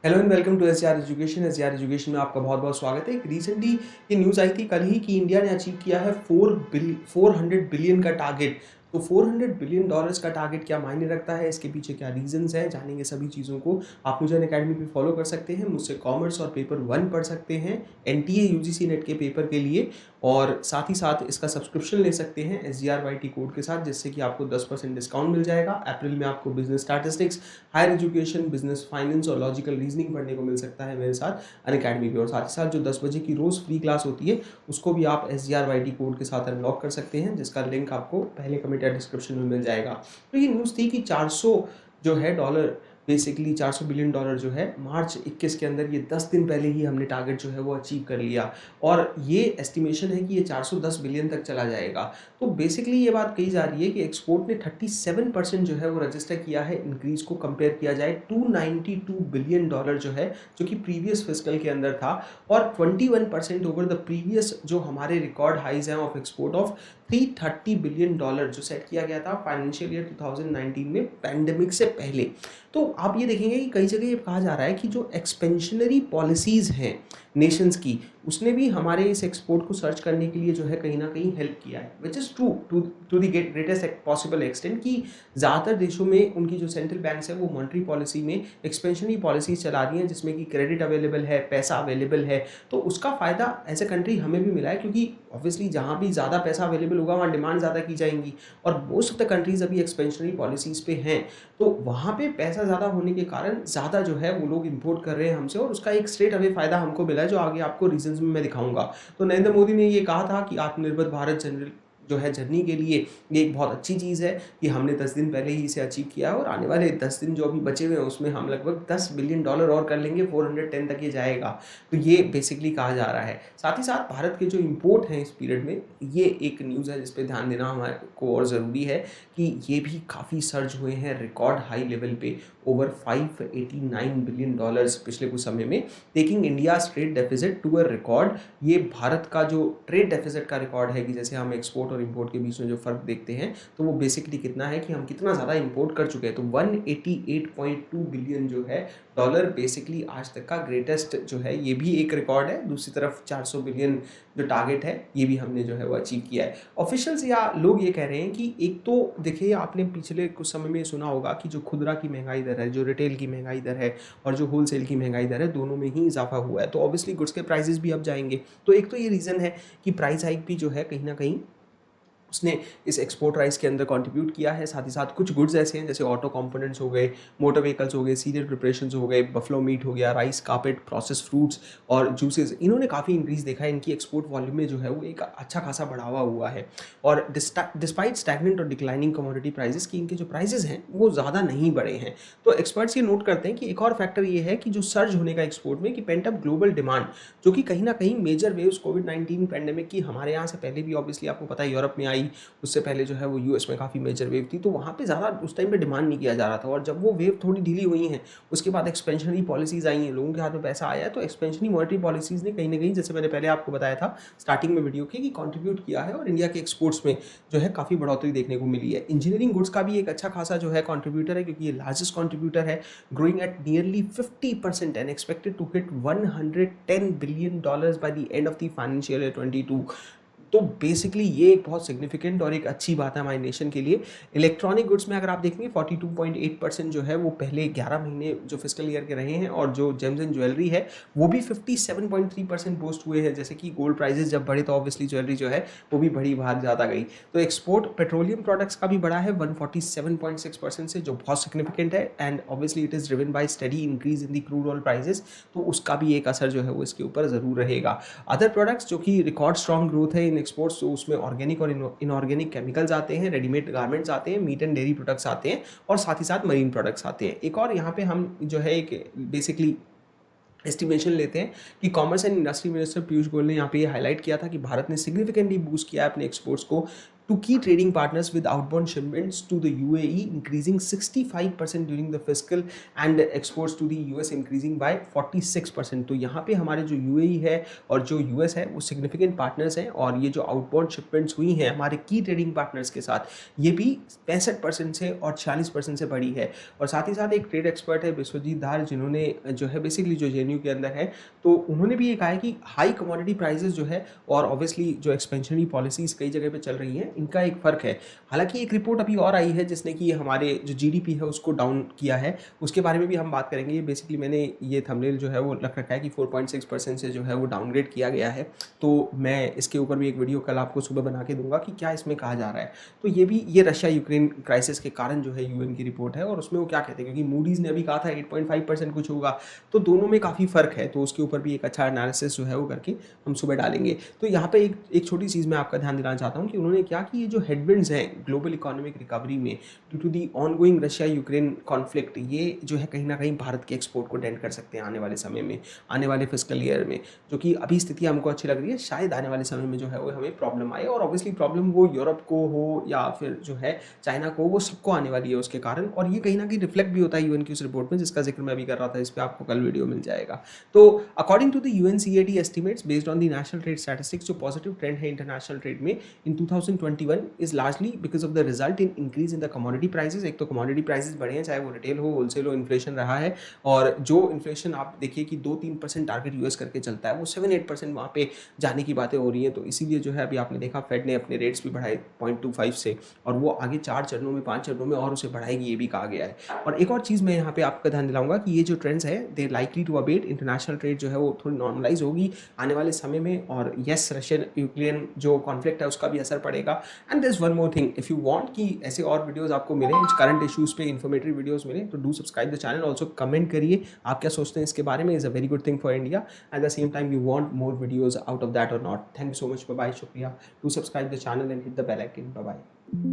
Hello and welcome to SR education. SR education में आपका बहुत बहुत स्वागत है। एक रिसेंटली ये न्यूज़ आई थी कल ही कि इंडिया ने अचीव किया है 400 बिलियन का टारगेट। तो 400 बिलियन डॉलर्स का टारगेट क्या मायने रखता है, इसके पीछे क्या रीजंस हैं, जानेंगे सभी चीज़ों को। आप मुझे अकेडमी पे फॉलो कर सकते हैं, मुझसे कॉमर्स और पेपर 1 पढ़ सकते हैं एनटीए यूजीसी नेट के पेपर के लिए, और साथ ही साथ इसका सब्सक्रिप्शन ले सकते हैं SGRYT कोड के साथ, जिससे कि आपको 10% डिस्काउंट मिल जाएगा। अप्रैल में आपको business statistics, higher education, business finance और लॉजिकल रीजनिंग पढ़ने को मिल सकता है मेरे साथ अनअकैडमी पे। और साथ ही साथ जो 10 बजे की रोज़ फ्री क्लास होती है उसको भी आप SGRYT कोड के साथ अनलॉक कर सकते हैं, जिसका लिंक आपको पहले कमेंट या डिस्क्रिप्शन में मिल जाएगा। तो ये न्यूज़ थी कि 400 जो है डॉलर, बेसिकली 400 बिलियन डॉलर जो है मार्च 21 के अंदर, ये 10 दिन पहले ही हमने टारगेट जो है वो अचीव कर लिया। और ये एस्टिमेशन है कि ये 410 बिलियन तक चला जाएगा। तो बेसिकली ये बात कही जा रही है कि एक्सपोर्ट ने 37% जो है वो रजिस्टर किया है इंक्रीज को, कंपेयर किया जाए 292 बिलियन डॉलर जो है, जो कि प्रीवियस फिस्कल के अंदर था, और 21% ओवर द प्रीवियस जो हमारे रिकॉर्ड हाइज हैं of export of 330 billion dollar जो सेट किया गया था फाइनेंशियल ईयर 2019 में, पैंडेमिक से पहले। तो आप ये देखेंगे कि कई जगह ये कहा जा रहा है कि जो एक्सपेंशनरी पॉलिसीज़ हैं नेशंस की, उसने भी हमारे इस एक्सपोर्ट को सर्च करने के लिए जो है कहीं ना कहीं हेल्प किया है, which is true to the greatest possible extent. कि ज़्यादातर देशों में उनकी जो सेंट्रल बैंक्स है वो मॉनेटरी पॉलिसी में एक्सपेंशनरी पॉलिसीज चला रही हैं, जिसमें कि क्रेडिट अवेलेबल है, पैसा अवेलेबल है। तो उसका फ़ायदा एज ए कंट्री हमें भी मिला है, क्योंकि ऑब्वियसली जहाँ भी ज़्यादा पैसा अवेलेबल होगा वहाँ डिमांड ज़्यादा की जाएंगी, और मोस्ट ऑफ द कंट्रीज़ अभी एक्सपेंशनरी पॉलिसीज़ पे हैं। तो वहाँ पे पैसा ज़्यादा होने के कारण ज़्यादा जो है वो लोग इंपोर्ट कर रहे हैं हमसे, और उसका एक स्ट्रेट अवे फ़ायदा हमको मिला है, जो आगे आपको रीजंस में मैं दिखाऊंगा। तो नरेंद्र मोदी ने ये कहा था कि आत्मनिर्भर भारत जनरल जो है जर्नी के लिए ये एक बहुत अच्छी चीज़ है कि हमने 10 दिन पहले ही इसे अचीव किया है, और आने वाले 10 दिन जो अभी बचे हुए हैं उसमें हम लगभग 10 बिलियन डॉलर और कर लेंगे, 410 तक ये जाएगा। तो ये बेसिकली कहा जा रहा है। साथ ही साथ भारत के जो इम्पोर्ट हैं इस पीरियड में, ये एक न्यूज़ है जिस पर ध्यान देना हमारे को और ज़रूरी है, कि ये भी काफ़ी सर्ज हुए हैं रिकॉर्ड हाई लेवल पे, ओवर 589 बिलियन डॉलर्स पिछले कुछ समय में, taking India trade deficit to a record. ये भारत का जो ट्रेड डेफिसिट का रिकॉर्ड है, कि जैसे हम एक्सपोर्ट और इंपोर्ट के बीच में जो फ़र्क देखते हैं, तो वो बेसिकली कितना है कि हम कितना ज़्यादा इंपोर्ट कर चुके हैं। तो 188.2 बिलियन जो है डॉलर बेसिकली आज तक का ग्रेटेस्ट जो है, ये भी एक रिकॉर्ड है। दूसरी तरफ 400 बिलियन जो टारगेट है, ये भी हमने जो है वो अचीव किया है। ऑफिशियल्स या लोग ये कह रहे हैं कि एक तो देखिए, आपने पिछले कुछ समय में सुना होगा कि जो खुदरा की महंगाई दर है, जो रिटेल की महंगाई दर है, और जो होलसेल की महंगाई दर है, दोनों में ही इजाफा हुआ है। तो ऑब्वियसली गुड्स के प्राइसेस भी अब जाएंगे। तो एक तो ये रीज़न है कि प्राइस हाइक भी जो है कहीं ना कहीं उसने इस एक्सपोर्ट राइस के अंदर कंट्रीब्यूट किया है। साथ ही साथ कुछ गुड्स ऐसे हैं जैसे ऑटो कंपोनेंट्स हो गए, मोटर व्हीकल्स हो गए, सीरियल प्रिपरेशंस हो गए, बफलो मीट हो गया, राइस, कार्पेट, प्रोसेस फ्रूट्स और जूसेस, इन्होंने काफ़ी इंक्रीज़ देखा है। इनकी एक्सपोर्ट वॉल्यूम में जो है वो एक अच्छा खासा बढ़ावा हुआ है। और डिस्पाइट स्टैगनेंट और डिक्लाइनिंग कमोडिटी प्राइसेस की, इनके जो प्राइसेस हैं वो ज़्यादा नहीं बढ़े हैं। तो एक्सपर्ट्स ये नोट करते हैं कि एक और फैक्टर ये है कि जो सर्ज होने का एक्सपोर्ट में, कि पेंट अप ग्लोबल डिमांड, जो कि कहीं ना कहीं मेजर वेव्स कोविड-19 पैंडेमिक की हमारे यहाँ से पहले भी ऑब्वियसली आपको पता है यूरोप में आई, उससे पहले जो है वो यूएस में काफ़ी मेजर वेव थी, तो वहाँ पे ज़्यादा उस टाइम पे डिमांड नहीं किया जा रहा था। और जब वो वेव थोड़ी ढीली हुई हैं, उसके बाद एक्सपेंशनरी पॉलिसीज़ आई हैं, लोगों के हाथ में पैसा आया है, तो एक्सपेंशनरी मॉनेटरी पॉलिसीज़ ने कहीं ना कहीं, जैसे मैंने पहले आपको बताया था स्टार्टिंग में वीडियो के, कि कंट्रीब्यूट किया है, और इंडिया के एक्सपोर्ट्स में जो है काफ़ी बढ़ोतरी देखने को मिली है। इंजीनियरिंग गुड्स का भी एक अच्छा खासा जो है कॉन्ट्रीब्यूटर है, क्योंकि ये लार्जेस्ट कॉन्ट्रीब्यूटर है, growing at nearly 50% and expected to hit 110 billion dollars by the end of the financial year 22। तो बेसिकली ये एक बहुत सिग्निफिकेंट और एक अच्छी बात है हमारे नेशन के लिए। इलेक्ट्रॉनिक गुड्स में अगर आप देखेंगे 42.8% जो है वो पहले 11 महीने जो फिस्कल ईयर के रहे हैं, और जो जेम्स एंड ज्वेलरी है वो भी 57.3% बूस्ट हुए हैं। जैसे कि गोल्ड प्राइसेस जब बढ़े तो ऑब्वियसली ज्वेलरी जो है वो भी बड़ी, बाहर ज़्यादा गई। तो एक्सपोर्ट पेट्रोलियम प्रोडक्ट्स का भी बढ़ा है 147.6% से, जो बहुत सिग्निफिकेंट है, and obviously it is driven by study increase in the crude oil prices, तो उसका भी एक असर जो है वो इसके ऊपर ज़रूर रहेगा। अदर प्रोडक्ट्स जो कि रिकॉर्ड स्ट्रॉन्ग ग्रोथ है इन एक्सपोर्ट्स, तो उसमें ऑर्गेनिक और इनऑर्गेनिक केमिकल्स आते हैं, रेडीमेड गारमेंट्स आते हैं, मीट एंड डेयरी प्रोडक्ट्स आते हैं, और साथ ही साथ मरीन प्रोडक्ट्स आते हैं। एक और यहाँ पे हम जो है एक बेसिकली एस्टिमेशन लेते हैं कि commerce and industry minister Piyush Goyal ने यहाँ पे ये हाईलाइट किया था कि भारत ने सिग्निफिकेंटली बूस्ट किया है अपने एक्सपोर्ट्स को to key trading partners with outbound shipments to the UAE increasing 65% during the fiscal and exports to the US increasing by 46%। तो यहाँ पे हमारे जो UAE है और जो US है वो सिग्निफिकेंट पार्टनर्स हैं, और ये जो आउटबाउंड शिपमेंट्स हुई हैं हमारे की ट्रेडिंग पार्टनर्स के साथ, ये भी 65% से और 46% से बढ़ी है। और साथ ही साथ एक ट्रेड एक्सपर्ट है विश्वजीत धार, जिन्होंने जो है बेसिकली जो JNU के अंदर है, तो उन्होंने भी ये कहा है कि हाई कमोडिटी प्राइसेस जो है और ऑब्वियसली जो एक्सपेंशनरी पॉलिसीज़ कई जगह पे चल रही हैं, इनका एक फ़र्क है। हालांकि एक रिपोर्ट अभी और आई है जिसने कि हमारे जो GDP है उसको डाउन किया है, उसके बारे में भी हम बात करेंगे। ये बेसिकली मैंने ये थंबनेल जो है वो रख रखा है कि 4.6% से जो है वो डाउनग्रेड किया गया है, तो मैं इसके ऊपर भी एक वीडियो कल आपको सुबह बना के दूंगा कि क्या इसमें कहा जा रहा है। तो ये रशिया यूक्रेन क्राइसिस के कारण जो है UN की रिपोर्ट है, और उसमें वो क्या कहते हैं, क्योंकि मूडीज़ ने अभी कहा था 8.5% कुछ होगा, तो दोनों में काफ़ी फ़र्क है, तो उसके ऊपर भी एक अच्छा एनालिसिस जो है वो करके हम सुबह डालेंगे। तो यहाँ पे एक छोटी चीज़ मैं आपका ध्यान दिलाना चाहता हूँ कि उन्होंने क्या कि ये जो हेडविंड्स हैं ग्लोबल इकोनॉमिक रिकवरी में due to the ongoing Russia Ukraine conflict, ये जो है कहीं ना कहीं भारत के एक्सपोर्ट को डेंट कर सकते हैं आने वाले समय में, आने वाले फिस्कल ईयर में। जो कि अभी स्थिति हमको अच्छी लग रही है, शायद आने वाले समय में जो है वो हमें प्रॉब्लम आए, और ऑब्वियसली प्रॉब्लम वो यूरोप को हो या फिर जो है चाइना को, वो सबको आने वाली है उसके कारण। और ये कहीं ना कहीं रिफ्लेक्ट भी होता है UN की उस रिपोर्ट में, जिसका जिक्र मैं अभी कर रहा था, इस पर आपको कल वीडियो मिल जाएगा। तो according to the UNCAD estimates based on the national trade statistics, जो पॉजिटिव ट्रेंड है इंटरनेशनल ट्रेड में in 2021 is largely because of the result in increase in the commodity prices. एक तो कमोडिटी प्राइसेस बढ़े हैं, चाहे वो रिटेल हो, होलसेल हो, इन्फ्लेशन रहा है, और जो इन्फ्लेशन आप देखिए कि 2-3% टारगेट US करके चलता है, वो 7-8% वहाँ पे जाने की बातें हो रही हैं। तो इसीलिए जो है अभी आपने देखा फेड ने अपने रेट्स भी बढ़ाए 0.25 से, और वो आगे 4 चरणों में 5 चरणों में और उसे बढ़ाएगी, ये भी कहा गया है। और एक और चीज़ मैं यहाँ पे आपका ध्यान दिलाऊंगा कि ये जो ट्रेंड्स है they likely to abate, international trade जो है वो थोड़ी नॉर्मलाइज होगी आने वाले समय में, और यस रशियन यूक्रेन जो कॉन्फ्लिक्ट है उसका भी असर पड़ेगा। And there is one more thing, if you want कि ऐसे और वीडियोस आपको मिले, करंट इश्यूज पे इन्फॉर्मेटिव वीडियोस मिले, तो do subscribe the channel. Also comment करिए आप क्या सोचते हैं इसके बारे में, is a very good thing for India. At the same time you want more videos out of that or not. Thank you so much, bye bye, शुक्रिया। Do subscribe the channel and hit the bell icon. Bye bye.